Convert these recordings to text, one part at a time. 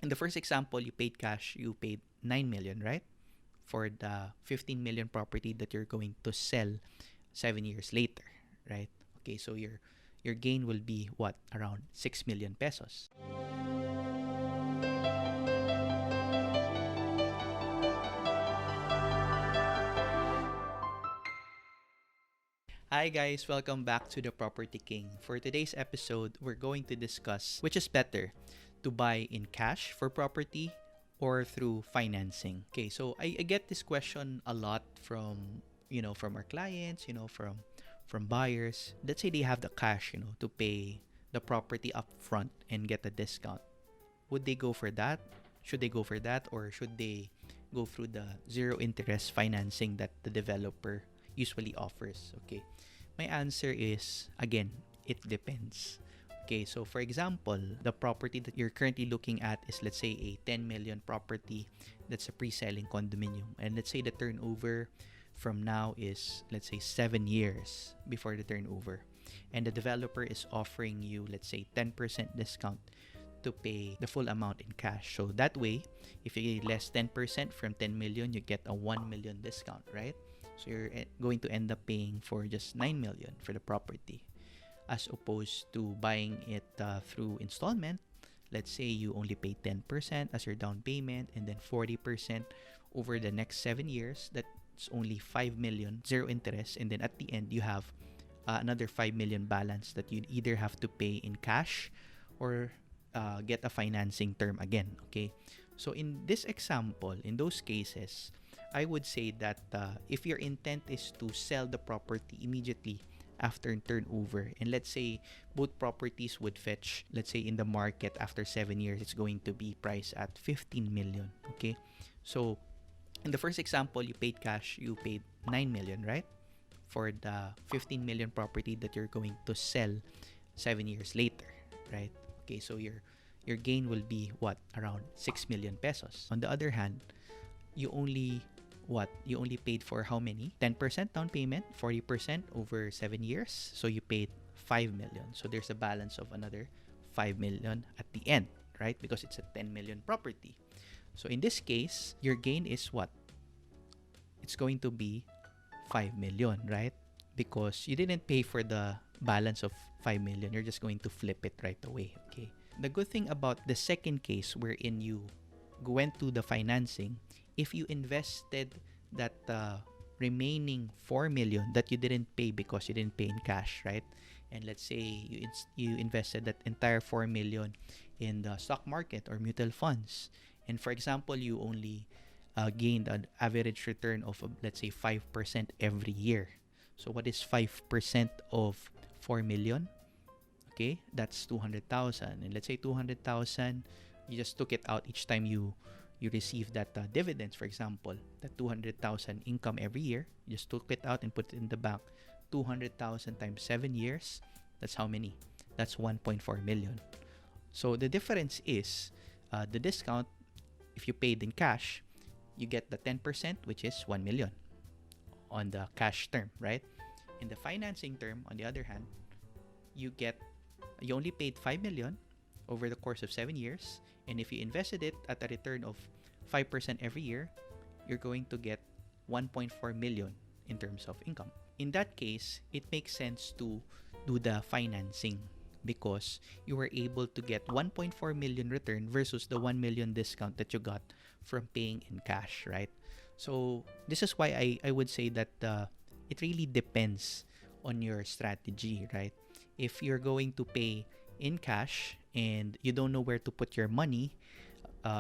In the first example, you paid cash, you paid 9 million, right? For the 15 million property that you're going to sell 7 years later, right? Okay, so your gain will be what? Around 6 million pesos. Hi guys, welcome back to the Property King. For today's episode, we're going to discuss which is better, to buy in cash for property or through financing. Okay, so I get this question a lot from from our clients, from buyers. Let's say they have the cash, to pay the property up front and get a discount. Would they go for that? Should they go for that, or should they go through the zero interest financing that the developer usually offers? Okay, my answer is, again, it depends. Okay, so for example, the property that you're currently looking at is, let's say, a 10 million property that's a pre-selling condominium, and let's say the turnover from now is, let's say, 7 years before the turnover, and the developer is offering you, let's say, 10% discount to pay the full amount in cash. So that way, if you less 10% from 10 million, you get a 1 million discount, right? So you're going to end up paying for just 9 million for the property, as opposed to buying it through installment. Let's say you only pay 10% as your down payment, and then 40% over the next 7 years. That's only 5 million, zero interest, and then at the end you have another 5 million balance that you'd either have to pay in cash or get a financing term again. Okay, so in this example, in those cases, I would say that if your intent is to sell the property immediately after turnover, and let's say both properties would fetch, let's say in the market after 7 years, it's going to be priced at 15 million. Okay, so in the first example, you paid cash, you paid 9 million, right? For the 15 million property that you're going to sell 7 years later, right? Okay, so your gain will be what? Around 6 million pesos. On the other hand, you only paid for how many? 10% down payment, 40% over 7 years. So you paid 5 million. So there's a balance of another 5 million at the end, right? Because it's a 10 million property. So in this case, your gain is what? It's going to be 5 million, right? Because you didn't pay for the balance of 5 million. You're just going to flip it right away, okay? The good thing about the second case wherein you went to the financing, if you invested that remaining 4 million that you didn't pay because you didn't pay in cash, right? And let's say you invested that entire 4 million in the stock market or mutual funds, and for example, you only gained an average return of let's say 5% every year. So what is 5% of 4 million? Okay, that's 200,000. And let's say 200,000, you just took it out each time you receive that dividends, for example, that 200,000 income every year. You just took it out and put it in the bank. 200,000 times 7 years, that's how many? That's 1.4 million. So the difference is the discount. If you paid in cash, you get the 10%, which is 1 million on the cash term, right? In the financing term, on the other hand, you only paid 5 million over the course of 7 years, and if you invested it at a return of 5% every year, you're going to get 1.4 million in terms of income. In that case, it makes sense to do the financing because you were able to get 1.4 million return versus the 1 million discount that you got from paying in cash, right? So this is why I would say that it really depends on your strategy, right? If you're going to pay in cash and you don't know where to put your money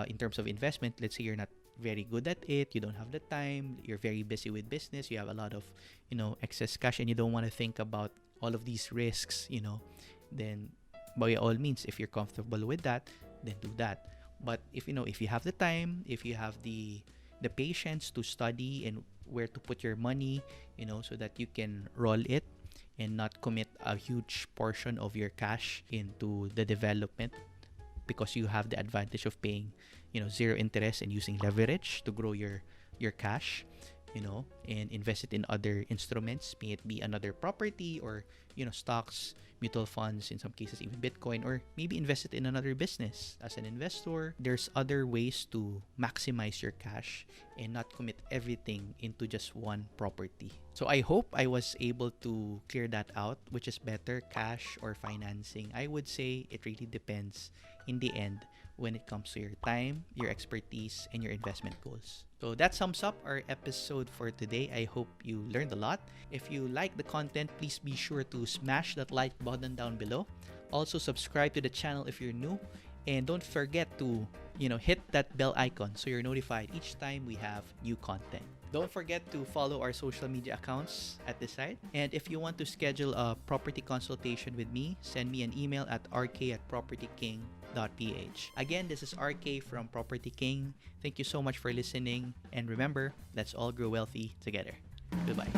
in terms of investment, let's say you're not very good at it, you don't have the time, you're very busy with business, you have a lot of excess cash, and you don't want to think about all of these risks, then by all means, if you're comfortable with that, then do that. But if you have the time, if you have the patience to study and where to put your money, so that you can roll it and not commit a huge portion of your cash into the development, because you have the advantage of paying zero interest and using leverage to grow your cash, and invest it in other instruments, may it be another property or, stocks, mutual funds, in some cases even Bitcoin, or maybe invest it in another business. As an investor, there's other ways to maximize your cash and not commit everything into just one property. So I hope I was able to clear that out, which is better, cash or financing. I would say it really depends in the end when it comes to your time, your expertise, and your investment goals. So that sums up our episode for today. I hope you learned a lot. If you like the content, please be sure to smash that like button down below. Also, subscribe to the channel if you're new. And don't forget to, hit that bell icon so you're notified each time we have new content. Don't forget to follow our social media accounts at the site. And if you want to schedule a property consultation with me, send me an email at rk@propertyking.ph. Again, this is RK from Property King. Thank you so much for listening. And remember, let's all grow wealthy together. Goodbye.